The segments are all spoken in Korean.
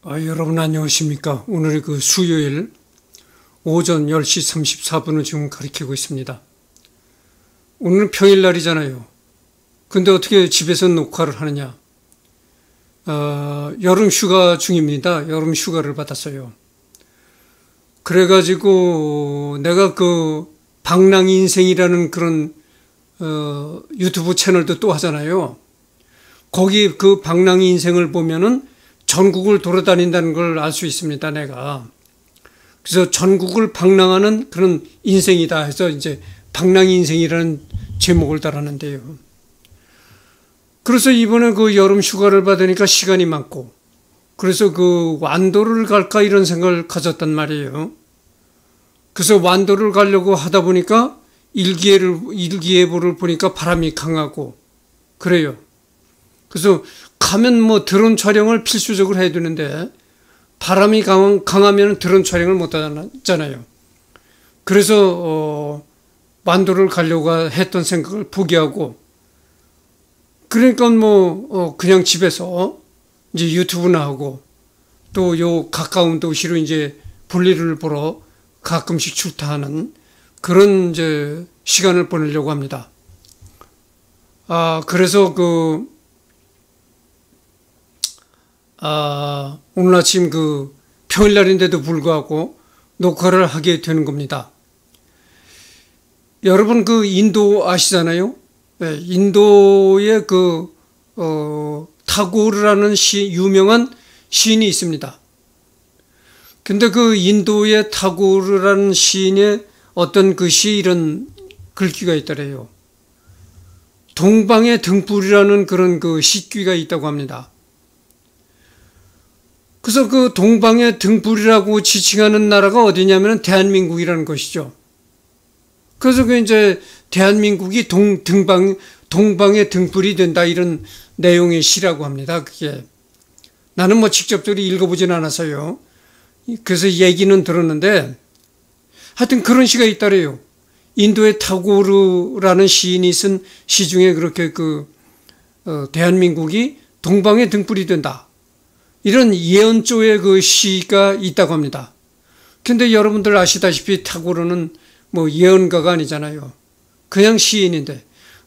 여러분 안녕하십니까? 오늘이 그 수요일 오전 10시 34분을 지금 가리키고 있습니다. 오늘은 평일날이잖아요. 근데 어떻게 집에서 녹화를 하느냐? 여름 휴가 중입니다. 여름 휴가를 받았어요. 그래가지고 내가 그 방랑이 인생이라는 그런 유튜브 채널도 또 하잖아요. 거기 그 방랑이 인생을 보면은 전국을 돌아다닌다는 걸 알 수 있습니다, 내가. 그래서 전국을 방랑하는 그런 인생이다 해서 이제 방랑이 인생이라는 제목을 달았는데요. 그래서 이번에 그 여름 휴가를 받으니까 시간이 많고, 그래서 그 완도를 갈까 이런 생각을 가졌단 말이에요. 그래서 완도를 가려고 하다 보니까 일기예보를 보니까 바람이 강하고, 그래요. 그래서 가면 뭐 드론 촬영을 필수적으로 해야 되는데 바람이 강하면 드론 촬영을 못 하잖아요. 그래서 완도를 가려고 했던 생각을 포기하고, 그러니까 뭐 그냥 집에서 이제 유튜브나 하고 또 요 가까운 도시로 이제 볼일을 보러 가끔씩 출타하는 그런 이제 시간을 보내려고 합니다. 그래서 오늘 아침 그 평일날인데도 불구하고 녹화를 하게 되는 겁니다. 여러분 그 인도 아시잖아요? 네, 인도의 타고르라는 유명한 시인이 있습니다. 근데 그 인도의 타고르라는 시인의 어떤 그 시 이런 글귀가 있더래요. 동방의 등불이라는 그런 그 시귀가 있다고 합니다. 그래서 그 동방의 등불이라고 지칭하는 나라가 어디냐면 대한민국이라는 것이죠. 그래서 그 이제 대한민국이 동방의 등불이 된다 이런 내용의 시라고 합니다. 그게 나는 뭐 직접적으로 읽어보진 않아서요. 그래서 얘기는 들었는데 하여튼 그런 시가 있다래요. 인도의 타고르라는 시인이 쓴 시 중에 그렇게 대한민국이 동방의 등불이 된다. 이런 예언조의 그 시가 있다고 합니다. 근데 여러분들 아시다시피 타고르는 뭐 예언가가 아니잖아요. 그냥 시인인데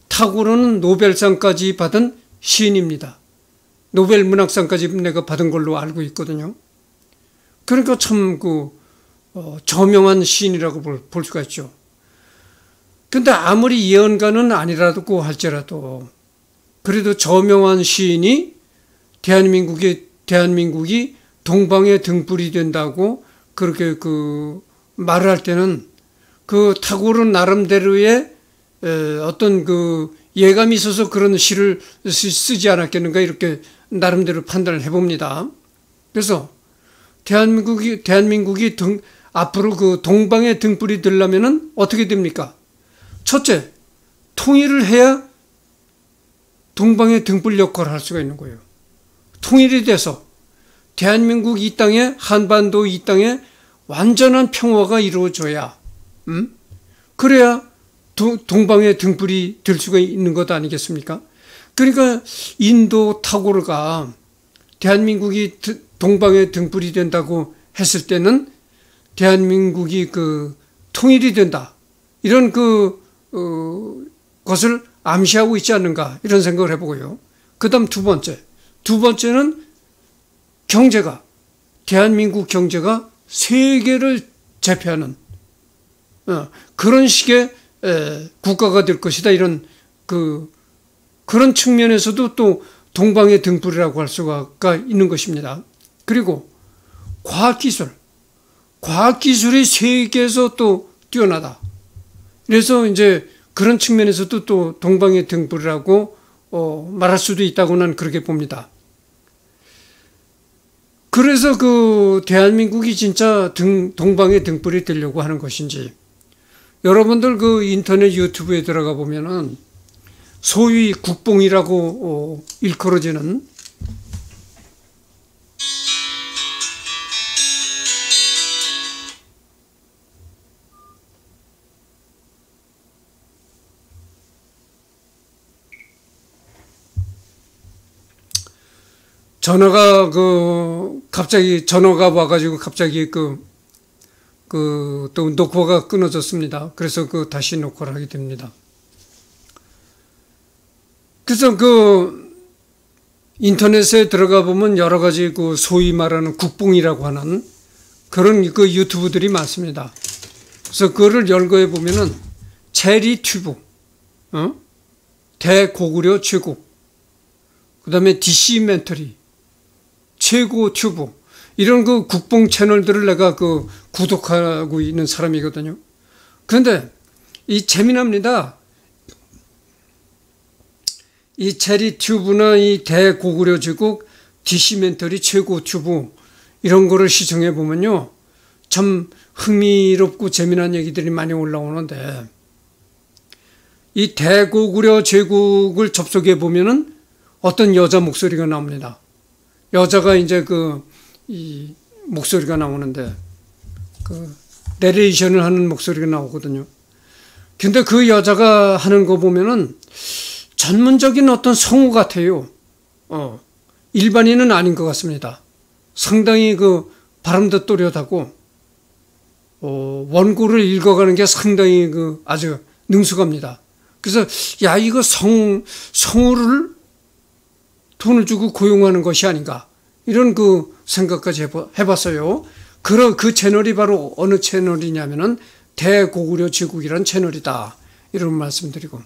타고르는 노벨상까지 받은 시인입니다. 노벨 문학상까지 내가 받은 걸로 알고 있거든요. 그러니까 참 저명한 시인이라고 볼 수가 있죠. 근데 아무리 예언가는 아니라고 할지라도 그래도 저명한 시인이 대한민국이 동방의 등불이 된다고 그렇게 말을 할 때는 그 타고르 나름대로의 어떤 예감이 있어서 그런 시를 쓰지 않았겠는가 이렇게 나름대로 판단을 해봅니다. 그래서 대한민국이 앞으로 동방의 등불이 되려면은 어떻게 됩니까? 첫째, 통일을 해야 동방의 등불 역할을 할 수가 있는 거예요. 통일이 돼서 대한민국 이 땅에 한반도 이 땅에 완전한 평화가 이루어져야 그래야 동방의 등불이 될 수가 있는 것 아니겠습니까? 그러니까 인도 타고르가 대한민국이 동방의 등불이 된다고 했을 때는 대한민국이 통일이 된다 이런 것을 암시하고 있지 않는가 이런 생각을 해보고요. 그 다음 두 번째는 대한민국 경제가 세계를 제패하는 그런 식의 국가가 될 것이다 이런 그런 측면에서도 또 동방의 등불이라고 할 수가 있는 것입니다. 그리고 과학기술이 세계에서 또 뛰어나다. 그래서 이제 그런 측면에서도 또 동방의 등불이라고 말할 수도 있다고 난 그렇게 봅니다. 그래서 대한민국이 진짜 동방의 등불이 되려고 하는 것인지 여러분들 인터넷 유튜브에 들어가 보면은 소위 국뽕이라고 일컬어지는 전화가 갑자기 전화가 와가지고 갑자기 또 녹화가 끊어졌습니다. 그래서 다시 녹화를 하게 됩니다. 그래서 인터넷에 들어가 보면 여러 가지 소위 말하는 국뽕이라고 하는 그런 유튜브들이 많습니다. 그래서 그거를 열거해 보면은 체리 튜브, 대고구려 최고, 그 다음에 디시멘터리, 최고 튜브, 이런 국뽕 채널들을 내가 구독하고 있는 사람이거든요. 그런데 이 재미납니다. 이 체리 튜브나 이 대고구려 제국, 디시멘터리 최고 튜브, 이런 거를 시청해 보면요, 참 흥미롭고 재미난 얘기들이 많이 올라오는데, 이 대고구려 제국을 접속해 보면은 어떤 여자 목소리가 나옵니다. 여자가 이제 이 목소리가 나오는데, 내레이션을 하는 목소리가 나오거든요. 근데 그 여자가 하는 거 보면은 전문적인 어떤 성우 같아요. 일반인은 아닌 것 같습니다. 상당히 발음도 또렷하고, 원고를 읽어가는 게 상당히 아주 능숙합니다. 그래서, 야, 이거 성우를 돈을 주고 고용하는 것이 아닌가. 이런 생각까지 해봤어요. 그 채널이 바로 어느 채널이냐면은 대고구려 제국이라는 채널이다. 이런 말씀드리고.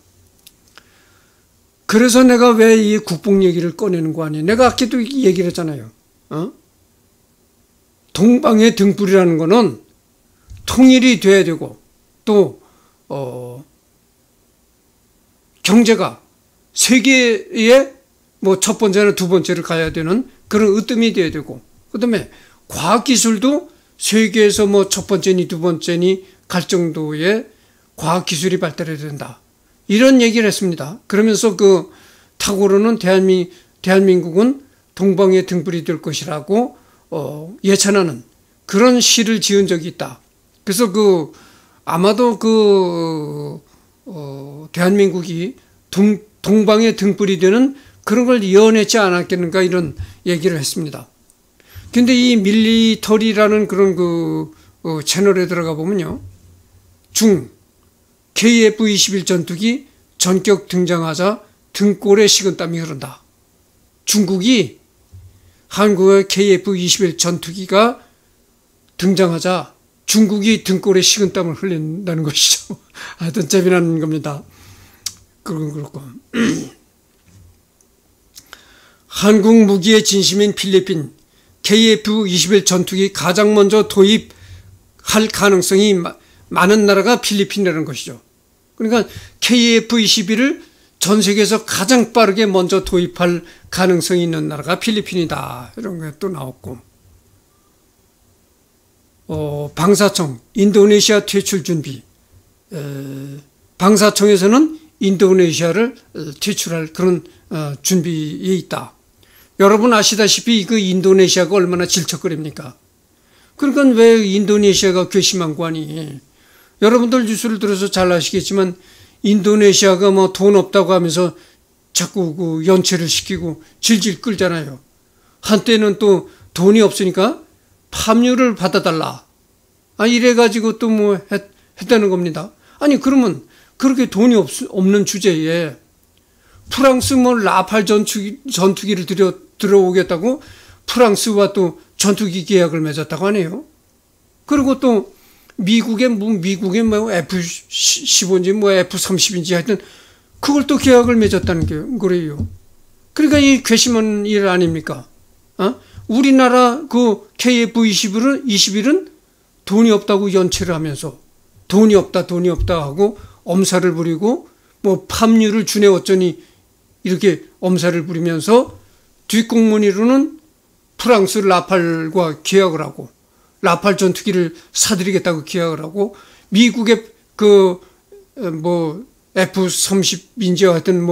그래서 내가 왜 이 국뽕 얘기를 꺼내는 거 아니에요? 내가 아까도 얘기를 했잖아요. 동방의 등불이라는 거는 통일이 돼야 되고, 또, 경제가 세계에 첫 번째나 두 번째를 가야 되는 그런 으뜸이 돼야 되고, 그 다음에 과학기술도 세계에서 첫 번째니 두 번째니 갈 정도의 과학기술이 발달해야 된다. 이런 얘기를 했습니다. 그러면서 탁오르는 대한민국은 동방의 등불이 될 것이라고 예찬하는 그런 시를 지은 적이 있다. 그래서 아마도 대한민국이 동방의 등불이 되는 그런 걸 예언했지 않았겠는가, 이런 얘기를 했습니다. 근데 이 밀리터리라는 그런 채널에 들어가 보면요, KF-21 전투기 전격 등장하자 등골에 식은땀이 흐른다. 중국이 한국의 KF-21 전투기가 등장하자 중국이 등골에 식은땀을 흘린다는 것이죠. 하여튼 재미난 겁니다. 그건 그렇고. 한국 무기의 진심인 필리핀 KF-21 전투기 가장 먼저 도입할 가능성이 많은 나라가 필리핀이라는 것이죠. 그러니까 KF-21을 전 세계에서 가장 빠르게 먼저 도입할 가능성이 있는 나라가 필리핀이다. 이런 게 또 나왔고, 방사청, 인도네시아 퇴출 준비. 방사청에서는 인도네시아를 퇴출할 그런 준비에 있다. 여러분 아시다시피 인도네시아가 얼마나 질척거립니까? 그러니까 왜 인도네시아가 괘씸한 관이, 여러분들 뉴스를 들어서 잘 아시겠지만 인도네시아가 돈 없다고 하면서 자꾸 연체를 시키고 질질 끌잖아요. 한때는 또 돈이 없으니까 팝유를 받아달라. 이래가지고 또 했다는 겁니다. 아니, 그러면 그렇게 돈이 없는 주제에 프랑스 라팔 전투기를 들어오겠다고 프랑스와 또 전투기 계약을 맺었다고 하네요. 그리고 또 미국의 F-15인지 F-30인지 하여튼 그걸 또 계약을 맺었다는 거래요. 그러니까 이 괘씸한 일 아닙니까? 우리나라 KF-21은 돈이 없다고 연체를 하면서 돈이 없다 하고 엄살을 부리고 팝유를 주네 어쩌니 이렇게 엄살을 부리면서 뒷공무니로는 프랑스 라팔과 계약을 하고 라팔 전투기를 사들이겠다고 계약을 하고 미국의 F-30인지 하여튼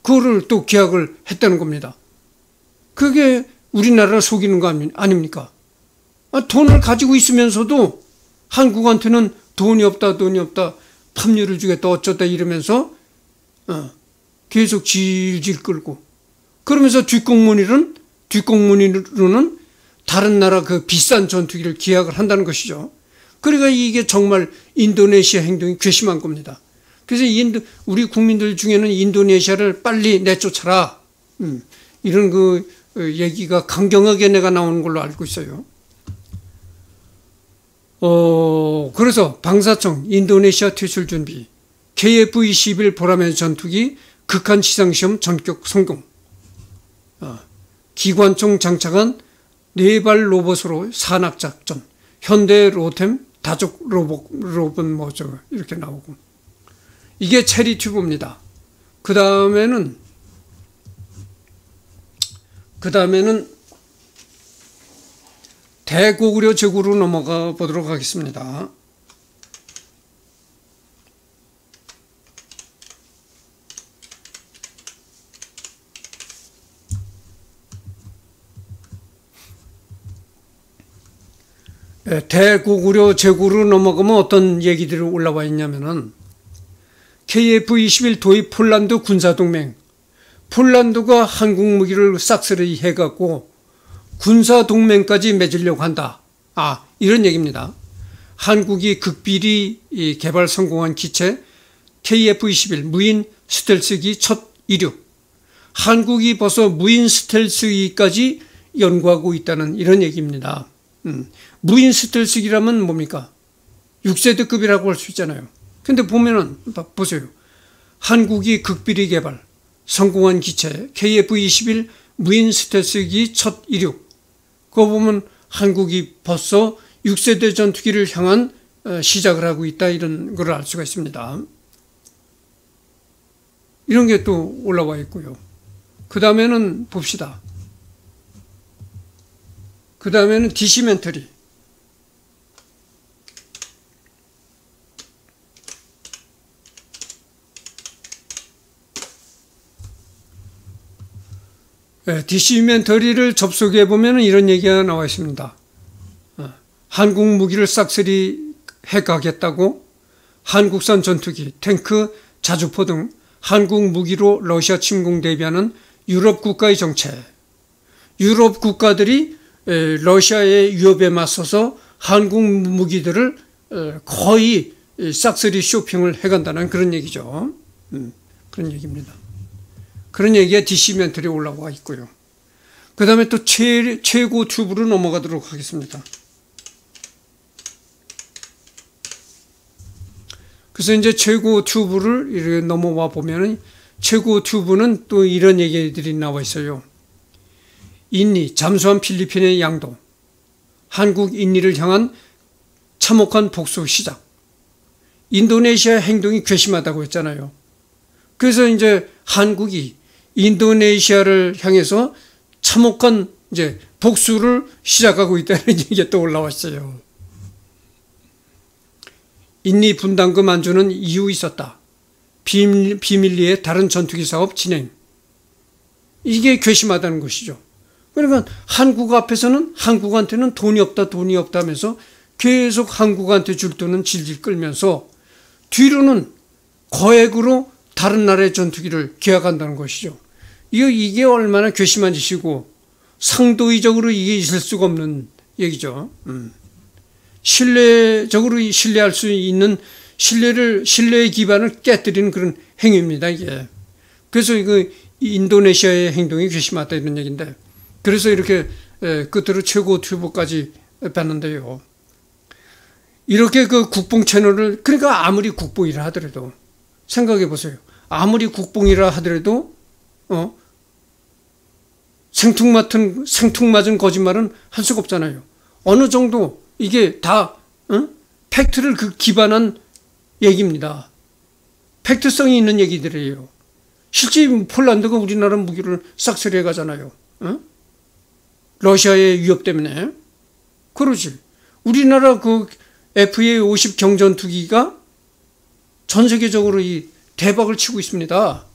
그거를 또 계약을 했다는 겁니다. 그게 우리나라를 속이는 거 아닙니까? 돈을 가지고 있으면서도 한국한테는 돈이 없다 팝유를 주겠다 어쩌다 이러면서 계속 질질 끌고, 그러면서 뒷공무니는 뒷공문으로는 다른 나라 그 비싼 전투기를 기약을 한다는 것이죠. 그러니까 이게 정말 인도네시아 행동이 괘씸한 겁니다. 그래서 우리 국민들 중에는 인도네시아를 빨리 내쫓아라. 이런 그 얘기가 강경하게 내가 나오는 걸로 알고 있어요. 그래서 방사청 인도네시아 퇴출 준비, KF-21 보라매 전투기 극한 지상시험 전격 성공, 기관총 장착한 4발 로봇으로 산악작전, 현대 로템 다족 로봇 이렇게 나오고, 이게 체리 튜브입니다. 그 다음에는 대고구려 제구로 넘어가 보도록 하겠습니다. 대고구려 제구로 넘어가면 어떤 얘기들이 올라와 있냐면은 KF-21 도입 폴란드 군사동맹, 폴란드가 한국 무기를 싹쓸이 해갖고 군사동맹까지 맺으려고 한다. 이런 얘기입니다. 한국이 극비리 개발 성공한 기체 KF-21 무인 스텔스기 첫 이륙, 한국이 벌써 무인 스텔스기까지 연구하고 있다는 이런 얘기입니다. 무인 스텔스기라면 뭡니까? 6세대급이라고 할 수 있잖아요. 근데 보면은 보세요. 한국이 극비리 개발 성공한 기체 KF-21 무인 스텔스기 첫 이륙, 그거 보면 한국이 벌써 6세대 전투기를 향한 시작을 하고 있다, 이런 걸 알 수가 있습니다. 이런 게 또 올라와 있고요. 그 다음에는 봅시다. 그 다음에는 디시멘터리. 디시멘터리를 접속해 보면 이런 얘기가 나와 있습니다. 한국 무기를 싹쓸이 해가겠다고 한국산 전투기, 탱크, 자주포 등 한국 무기로 러시아 침공 대비하는 유럽 국가의 정책. 유럽 국가들이 러시아의 위협에 맞서서 한국 무기들을 거의 싹쓸이 쇼핑을 해간다는 그런 얘기죠. 그런 얘기입니다. 그런 얘기가 디시멘터리에 올라와 있고요. 그 다음에 또 최고 튜브로 넘어가도록 하겠습니다. 그래서 이제 최고 튜브를 이렇게 넘어와 보면은 최고 튜브는 또 이런 얘기들이 나와 있어요. 인리, 잠수한 필리핀의 양도, 한국 인리를 향한 참혹한 복수 시작, 인도네시아 행동이 괘씸하다고 했잖아요. 그래서 이제 한국이 인도네시아를 향해서 참혹한 이제 복수를 시작하고 있다는 얘기가 또 올라왔어요. 인리 분담금 안 주는 이유 있었다. 비밀리에 다른 전투기 사업 진행. 이게 괘씸하다는 것이죠. 그러니까 한국 앞에서는 한국한테는 돈이 없다 하면서 계속 한국한테 줄 돈은 질질 끌면서 뒤로는 거액으로 다른 나라의 전투기를 계약한다는 것이죠. 이게 얼마나 괘씸한 짓이고 상도의적으로 이게 있을 수가 없는 얘기죠. 신뢰적으로 신뢰할 수 있는 신뢰의 기반을 깨뜨리는 그런 행위입니다, 이게. 그래서 이거 인도네시아의 행동이 괘씸하다 이런 얘기인데, 그래서 이렇게 끝으로 최고 튜브까지 봤는데요. 이렇게 그 국뽕 채널을, 그러니까 아무리 국뽕이라 하더라도 생각해 보세요. 아무리 국뽕이라 하더라도 생뚱맞은 거짓말은 할 수가 없잖아요. 어느 정도 이게 다 팩트를 기반한 얘기입니다. 팩트성이 있는 얘기들이에요. 실제 폴란드가 우리나라 무기를 싹쓸이 해가잖아요. 러시아의 위협 때문에. 그러지. 우리나라 그 FA-50 경전투기가 전 세계적으로 이 대박을 치고 있습니다.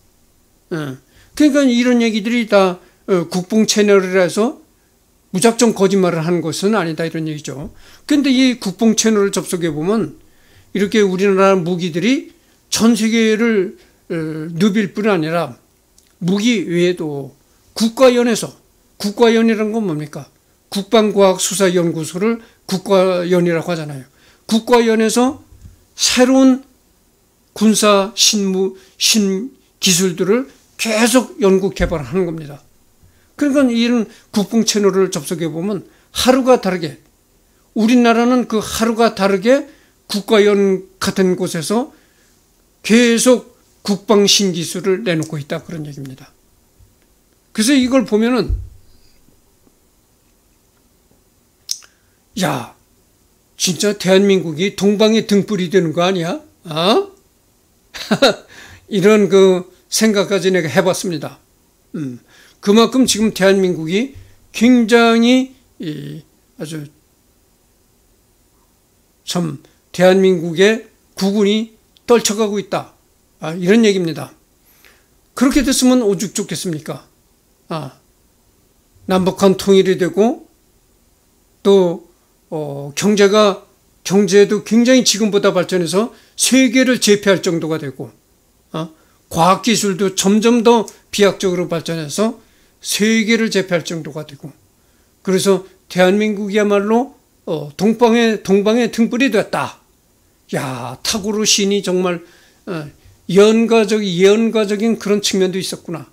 그러니까 이런 얘기들이 다 국뽕 채널이라서 무작정 거짓말을 하는 것은 아니다 이런 얘기죠. 그런데 이 국뽕 채널을 접속해 보면 이렇게 우리나라 무기들이 전 세계를 누빌 뿐 아니라 무기 외에도 국가연에서 국가연이라는 건 뭡니까? 국방과학수사연구소를 국가연이라고 하잖아요. 국가연에서 새로운 군사 신기술들을 계속 연구 개발하는 겁니다. 그러니까 이런 국뽕 채널을 접속해 보면 하루가 다르게, 우리나라는 그 하루가 다르게 국가연 같은 곳에서 계속 국방 신기술을 내놓고 있다, 그런 얘기입니다. 그래서 이걸 보면은 야, 진짜 대한민국이 동방의 등불이 되는 거 아니야? 어? 이런 그 생각까지 내가 해봤습니다. 그만큼 지금 대한민국이 굉장히 아주 참 대한민국의 국운이 떨쳐가고 있다, 이런 얘기입니다. 그렇게 됐으면 오죽 좋겠습니까? 남북한 통일이 되고 또 경제도 굉장히 지금보다 발전해서 세계를 제패할 정도가 되고, 과학기술도 점점 더 비약적으로 발전해서 세계를 제패할 정도가 되고, 그래서 대한민국이야말로 동방의 등불이 됐다. 야, 탁월의 신이 정말 예언가적인 그런 측면도 있었구나.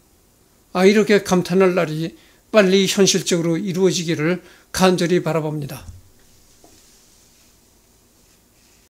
이렇게 감탄할 날이 빨리 현실적으로 이루어지기를 간절히 바라봅니다.